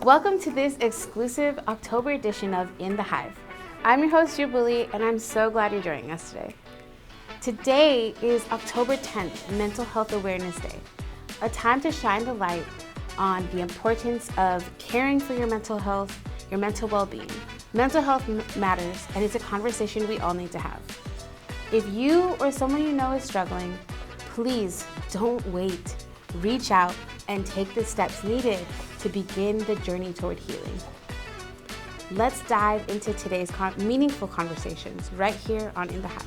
Welcome to this exclusive October edition of In The Hive. I'm your host, Jubilee, and I'm so glad you're joining us today. Today is October 10th, Mental Health Awareness Day, a time to shine the light on the importance of caring for your mental health, your mental well-being. Mental health matters, and it's a conversation we all need to have. If you or someone you know is struggling, please don't wait. Reach out and take the steps needed to begin the journey toward healing. Let's dive into today's meaningful conversations right here on In The Hive.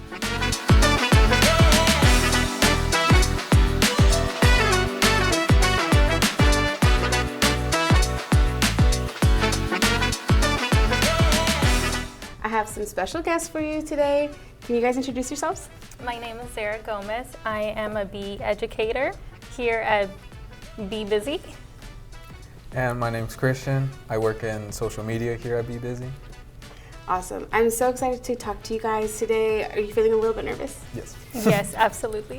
I have some special guests for you today. Can you guys introduce yourselves? My name is Sarah Gomez. I am a bee educator here at Be Busy. And my name's Christian. I work in social media here at Be Busy. Awesome. I'm so excited to talk to you guys today. Are you feeling a little bit nervous? Yes. Yes, absolutely.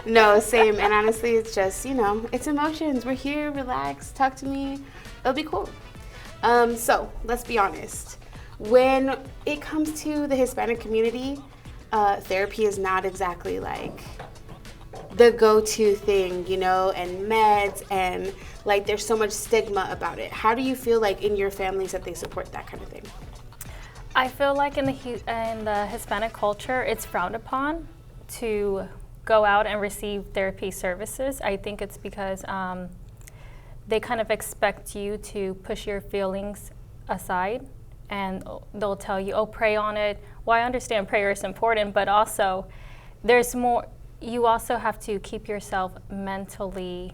No, same. And honestly, it's just, it's emotions. We're here, relax, talk to me. It'll be cool. So let's be honest. When it comes to the Hispanic community, therapy is not exactly like the go-to thing, and meds, and like there's so much stigma about it. How do you feel like in your families that they support that kind of thing? I feel like in the Hispanic culture, it's frowned upon to go out and receive therapy services. I think it's because they kind of expect you to push your feelings aside, and they'll tell you, oh, pray on it. Well, I understand prayer is important, but also there's more. You also have to keep yourself mentally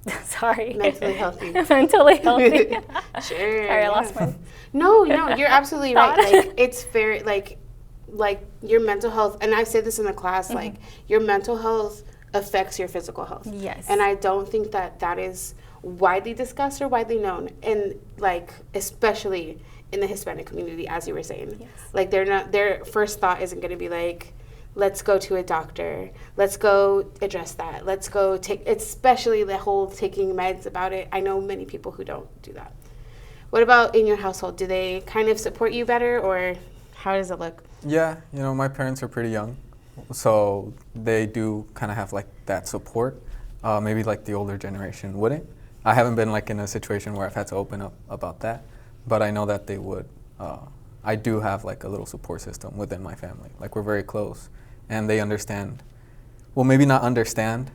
mentally healthy. Mentally healthy. Sure. Sorry, I lost my No, you're absolutely right. Like it's fair, like your mental health, and I say this in the class, mm-hmm. like your mental health affects your physical health. Yes. And I don't think that is widely discussed or widely known, and like especially in the Hispanic community, as you were saying. Yes. Like their first thought isn't going to be like, let's go to a doctor, let's go address that, let's go take, especially the whole taking meds about it. I know many people who don't do that. What about in your household? Do they kind of support you better, or how does it look? Yeah, my parents are pretty young, so they do kind of have like that support. Maybe like the older generation wouldn't. I haven't been like in a situation where I've had to open up about that, but I know that they would. I do have like a little support system within my family. Like we're very close, and they understand. Well, maybe not understand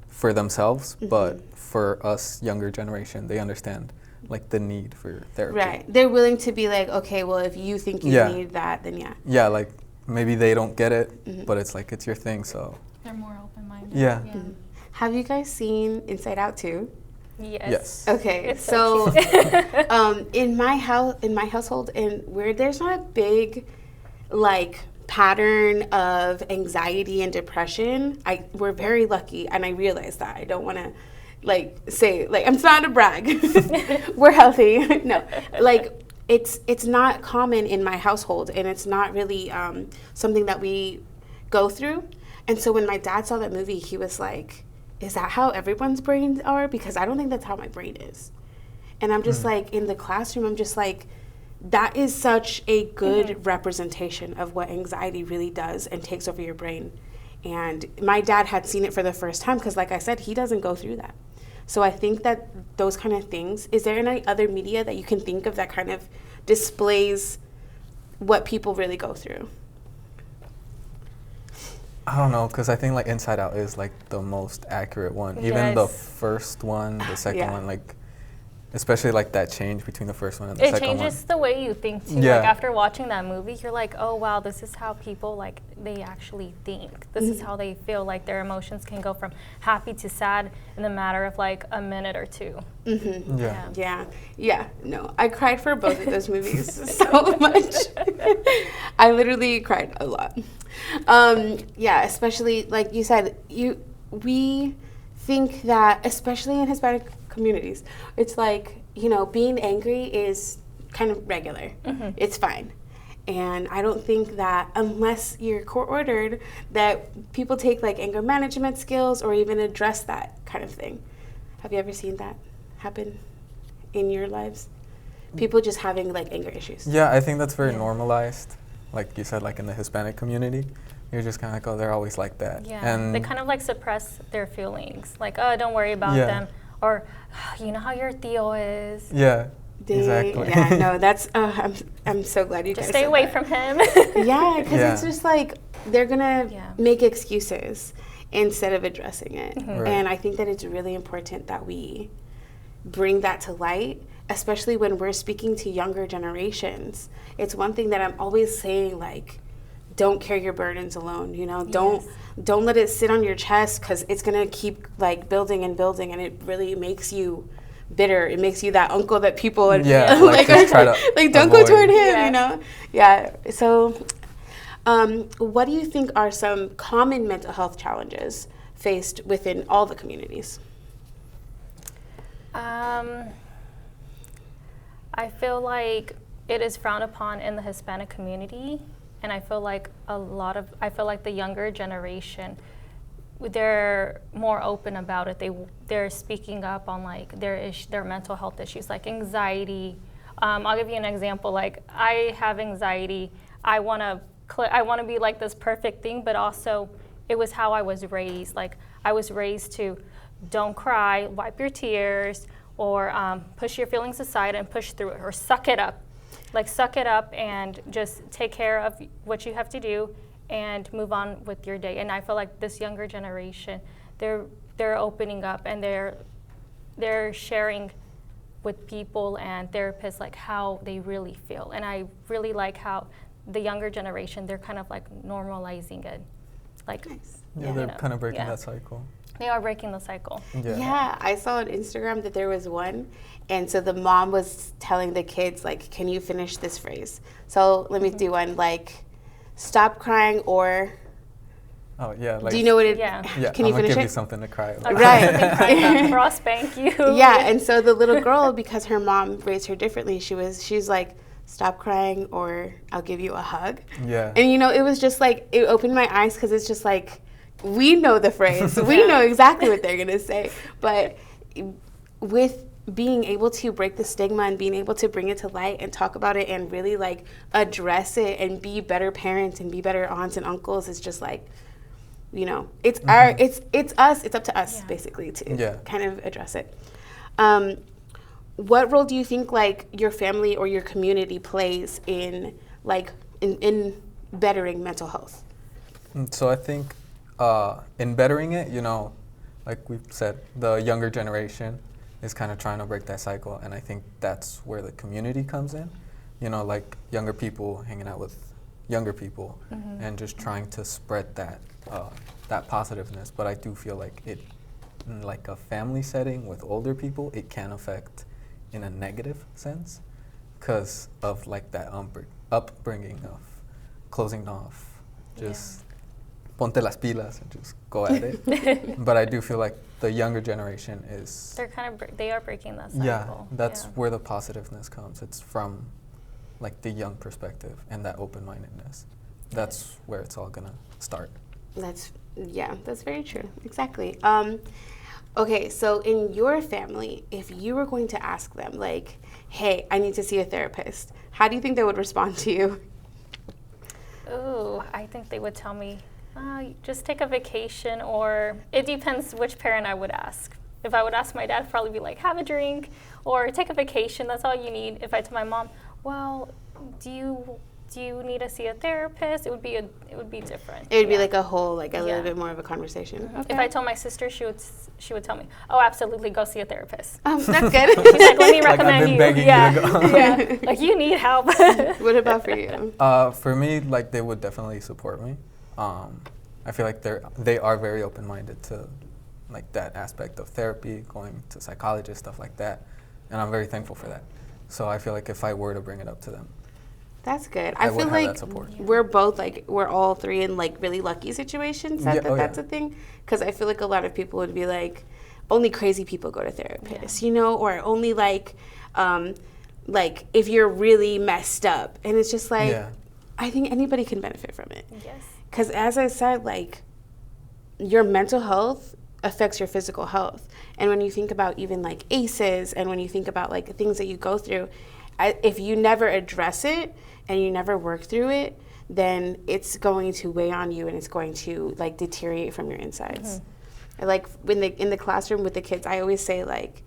for themselves, mm-hmm. but for us younger generation, they understand like the need for therapy. Right. They're willing to be like, okay, well, if you think you need that, then yeah. Yeah, like maybe they don't get it, mm-hmm. but it's like it's your thing, so. They're more open-minded. Yeah. Mm-hmm. Have you guys seen Inside Out 2? Yes. Okay, it's so in my household, and where there's not a big like pattern of anxiety and depression, we're very lucky, and I realize that. I don't want to say I'm trying to brag. We're healthy. No, it's not common in my household, and it's not really something that we go through. And so when my dad saw that movie, he was like, is that how everyone's brains are? Because I don't think that's how my brain is. And I'm just like, in the classroom, I'm just like, that is such a good mm-hmm. representation of what anxiety really does and takes over your brain. And my dad had seen it for the first time because, like I said, he doesn't go through that. So I think that those kind of things, is there any other media that you can think of that kind of displays what people really go through? I don't know, because I think like Inside Out is like the most accurate one. Yes. Even the first one, the second one, like especially like that change between the first one and the second one. It changes the way you think too. Yeah. Like after watching that movie, you're like, oh wow, this is how people they actually think. This mm-hmm. is how they feel. Like their emotions can go from happy to sad in the matter of like a minute or two. Mm-hmm. Yeah. No, I cried for both of those movies so much. I literally cried a lot. Especially like you said, we think that, especially in Hispanic communities, it's like, being angry is kind of regular. Mm-hmm. It's fine. And I don't think that unless you're court-ordered, that people take like anger management skills or even address that kind of thing. Have you ever seen that happen? in your lives? People just having like anger issues. Yeah, I think that's very normalized. Like you said, like in the Hispanic community, you're just kind of like, oh, they're always like that. Yeah, And they kind of like suppress their feelings. Like, oh, don't worry about them. Or, you know how your tío is. Yeah, exactly. Yeah, no, that's, I'm so glad you guys Just stay said away that. from him. Yeah, because it's just like, they're going to Yeah. make excuses instead of addressing it. Right. And I think that it's really important that we bring that to light, especially when we're speaking to younger generations. It's one thing that I'm always saying, like, don't carry your burdens alone, you know? Don't let it sit on your chest, because it's going to keep, like, building and building, and it really makes you bitter. It makes you that uncle that people like just try to like, don't avoid. go toward him, you know? Yeah. So what do you think are some common mental health challenges faced within all the communities? I feel like it is frowned upon in the Hispanic community, and I feel like the younger generation, they're more open about it. They're speaking up on like their mental health issues, like anxiety. I'll give you an example. Like, I have anxiety. I want to be like this perfect thing, but also it was how I was raised. Like, I was raised to don't cry, wipe your tears, or push your feelings aside and push through it, or suck it up. Like, suck it up and just take care of what you have to do and move on with your day. And I feel like this younger generation, they're opening up, and they're sharing with people and therapists like how they really feel. And I really like how the younger generation, they're kind of like normalizing it. Like, Nice. Yeah, they're kind of breaking that cycle. They are breaking the cycle. Yeah, I saw on Instagram that there was one, and so the mom was telling the kids, like, can you finish this phrase? So let me do one, like, stop crying, or... Oh, yeah. Like, do you know what it... Yeah. Can you finish it? I'm going to give you something to cry about. Right. Or I'll spank you. Yeah, and so the little girl, because her mom raised her differently, she's like, stop crying, or I'll give you a hug. Yeah. And, you know, it was just like, it opened my eyes, because it's just like, we know the phrase. We know exactly what they're going to say. But with being able to break the stigma and being able to bring it to light and talk about it and really, like, address it and be better parents and be better aunts and uncles, it's just like, you know, it's it's up to us, basically, to kind of address it. What role do you think, like, your family or your community plays in, like, in bettering mental health? So I think in bettering it, you know, like we've said, the younger generation is kind of trying to break that cycle, and I think that's where the community comes in. You know, like younger people hanging out with younger people and just trying to spread that that positiveness. But I do feel like it, in like a family setting with older people, it can affect in a negative sense because of like that upbringing of closing off, just ponte las pilas and just go at it. But I do feel like the younger generation is... they are breaking that cycle. Yeah, that's where the positiveness comes. It's from like the young perspective and that open-mindedness. That's where it's all gonna start. That's very true. Exactly. Okay, so in your family, if you were going to ask them, like, hey, I need to see a therapist, how do you think they would respond to you? Ooh, I think they would tell me, just take a vacation, or it depends which parent I would ask. If I would ask my dad, probably be like, have a drink, or take a vacation, that's all you need. If I tell my mom, well, do you need to see a therapist? It would be different. It would be like a whole, like a little bit more of a conversation. Okay. If I told my sister, she would tell me, oh, absolutely, go see a therapist. That's good. She's like, let me recommend I've been you. begging you to go. Yeah, like you need help. What about for you? For me, like they would definitely support me. I feel like they are very open-minded to like that aspect of therapy, going to psychologists, stuff like that, and I'm very thankful for that. So I feel like if I were to bring it up to them, that's good. I feel would have like that support. we're all three in like really lucky situations that's a thing, because I feel like a lot of people would be like, only crazy people go to therapists, you know, or only like if you're really messed up, and it's just like I think anybody can benefit from it. Yes. Because as I said, like, your mental health affects your physical health. And when you think about even like ACEs, and when you think about like things that you go through, if you never address it and you never work through it, then it's going to weigh on you and it's going to like deteriorate from your insides. Like in the classroom with the kids, I always say like,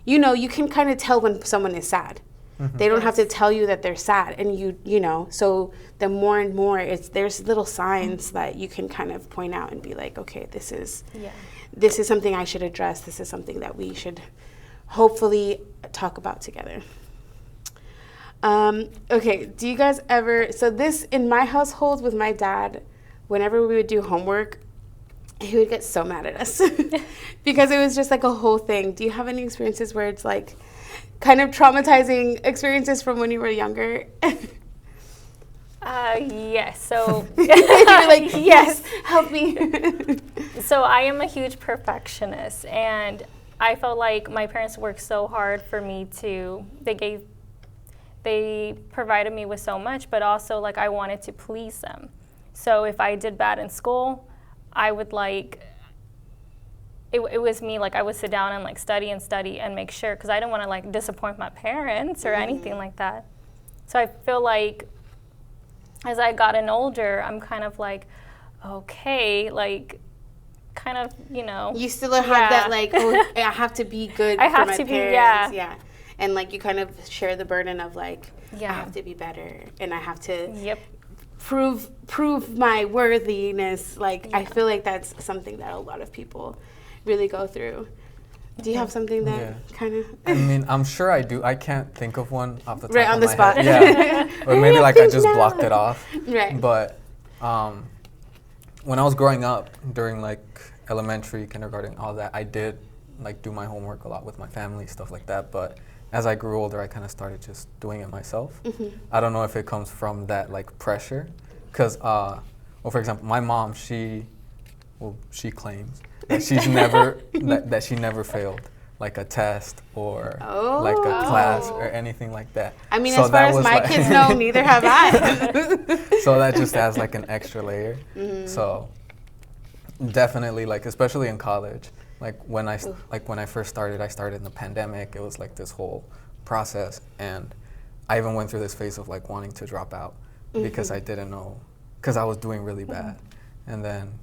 you know, you can kind of tell when someone is sad. They don't have to tell you that they're sad, and you know, so the more and more there's little signs that you can kind of point out and be like, okay, this is something I should address. This is something that we should hopefully talk about together. Okay, do you guys ever, so this, in my household with my dad, whenever we would do homework, he would get so mad at us because it was just like a whole thing. Do you have any experiences where it's like kind of traumatizing experiences from when you were younger? Yes. So you're like, yes, help me. So I am a huge perfectionist, and I felt like my parents worked so hard for me to, they provided me with so much, but also like I wanted to please them. So if I did bad in school, I would like, it was me, like I would sit down and like study and make sure, because I didn't want to like disappoint my parents or anything like that. So I feel like as I gotten older, I'm kind of like, okay, like kind of, you know. You still have that like, oh, I have to be good I for have my to be, parents. yeah. And like you kind of share the burden of like, I have to be better and I have to prove my worthiness. Like I feel like that's something that a lot of people really go through. Do you have something that kind of? I mean, I'm sure I do. I can't think of one off the top right of on the my spot. head. Yeah, or maybe like I just blocked it off. Right. But when I was growing up, during like elementary, kindergarten, all that, I did like do my homework a lot with my family, stuff like that. But as I grew older, I kind of started just doing it myself. I don't know if it comes from that like pressure, because well, for example, my mom, she claims that she's never that she never failed like a test or like a class or anything like that. I mean, so as far as my like kids know, neither have I. So that just adds like an extra layer. So definitely, like especially in college, like when I first started, I started in the pandemic. It was like this whole process, and I even went through this phase of like wanting to drop out because I didn't know, because I was doing really bad. And then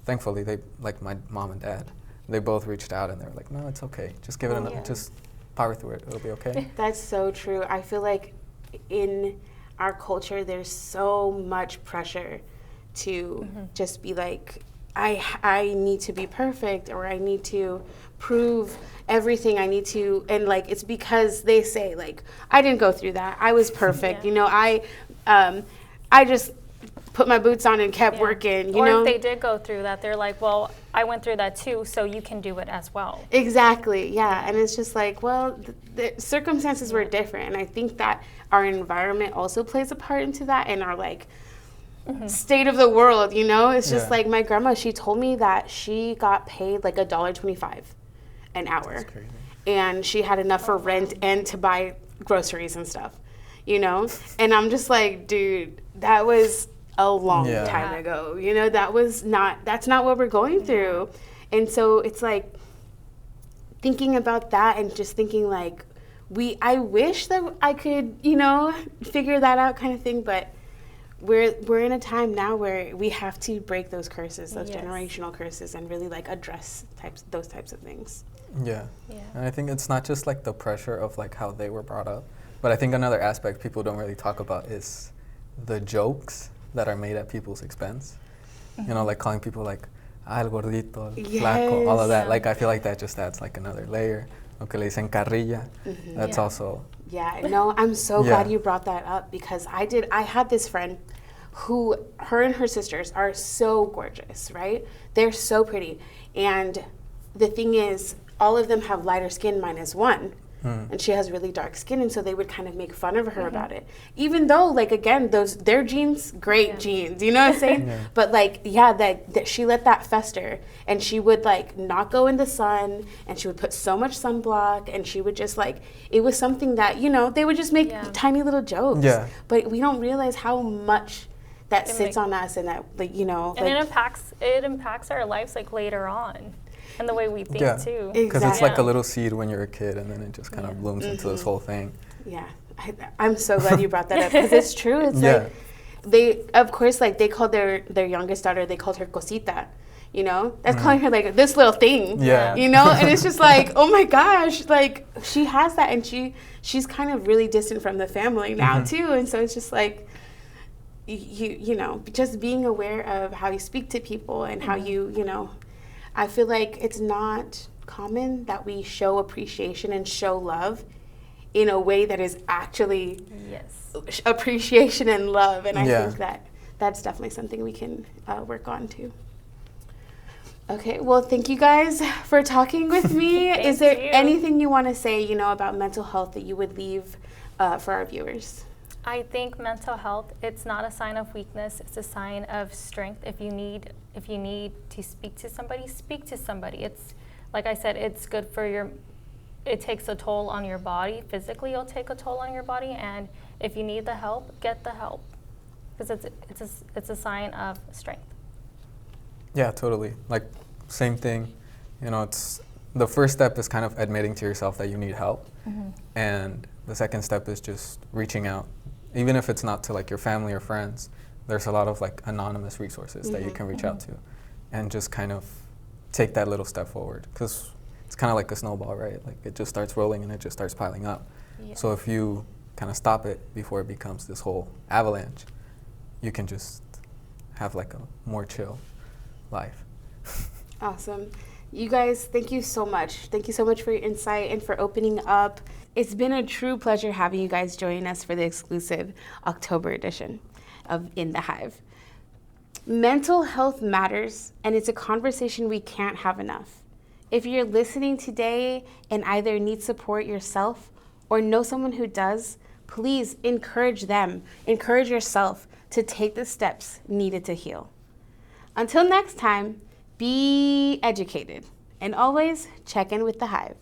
thankfully, they, like my mom and dad, they both reached out and they were like, no, it's okay. Just give it enough, just power through it. It'll be okay. That's so true. I feel like in our culture, there's so much pressure to just be like, I need to be perfect, or I need to prove everything. I need to, and like, it's because they say like, I didn't go through that. I was perfect. You know, I just put my boots on and kept working, you know? Or if they did go through that, they're like, well, I went through that too, so you can do it as well. Exactly, yeah. And it's just like, well, the circumstances were different. And I think that our environment also plays a part into that, and our like state of the world, you know? It's just like my grandma, she told me that she got paid like $1.25 an hour. That's crazy. And she had enough for rent and to buy groceries and stuff, you know? And I'm just like, dude, that was a long time ago, you know, that's not what we're going through. And so it's like thinking about that and just thinking like, I wish that I could, you know, figure that out kind of thing, but we're in a time now where we have to break those curses, those generational curses, and really like address those types of things. Yeah. And I think it's not just like the pressure of like how they were brought up, but I think another aspect people don't really talk about is the jokes that are made at people's expense. You know, like calling people like el gordito, el flaco, all of that. Like I feel like that just adds like another layer. Okay, le dicen carrilla. That's also. Yeah, no, I'm so glad you brought that up, because I had this friend who, her and her sisters are so gorgeous, right? They're so pretty. And the thing is, all of them have lighter skin minus one. And she has really dark skin, and so they would kind of make fun of her about it. Even though, like, again, their genes, great genes, you know what I'm saying? But like, that she let that fester, and she would like not go in the sun, and she would put so much sunblock, and she would just like, it was something that, you know, they would just make tiny little jokes. But we don't realize how much that sits on us, and that, like, you know, and like, it impacts our lives like later on. and the way we think Yeah. too. Because it's like Yeah. a little seed when you're a kid, and then it just kind of blooms into this whole thing. Yeah, I'm so glad you brought that up because it's true. It's Yeah. like they, of course, like they called their youngest daughter, they called her Cosita. You know, that's calling her like this little thing. Yeah. You know, and it's just like, oh my gosh, like she has that, and she's kind of really distant from the family now too, and so it's just like you know, just being aware of how you speak to people and how you know, I feel like it's not common that we show appreciation and show love in a way that is actually Yes. appreciation and love, and I Yeah. think that that's definitely something we can work on too. Okay, well, thank you guys for talking with me. Is there you. anything you want to say, you know, about mental health that you would leave for our viewers? I think mental health, it's not a sign of weakness, it's a sign of strength. If you need to speak to somebody, speak to somebody. It's, like I said, it's good for it takes a toll on your body. Physically, it'll take a toll on your body, and if you need the help, get the help. Because it's a sign of strength. Yeah, totally. Like, same thing. You know, it's the first step is kind of admitting to yourself that you need help. And the second step is just reaching out. Even if it's not to like your family or friends, there's a lot of like anonymous resources that you can reach out to and just kind of take that little step forward. Because it's kind of like a snowball, right? Like it just starts rolling and it just starts piling up. Yeah. So if you kind of stop it before it becomes this whole avalanche, you can just have like a more chill life. Awesome. You guys, thank you so much. Thank you so much for your insight and for opening up. It's been a true pleasure having you guys join us for the exclusive October edition of In The Hive. Mental health matters, and it's a conversation we can't have enough. If you're listening today and either need support yourself or know someone who does, please encourage them, encourage yourself to take the steps needed to heal. Until next time, be educated and always check in with the Hive.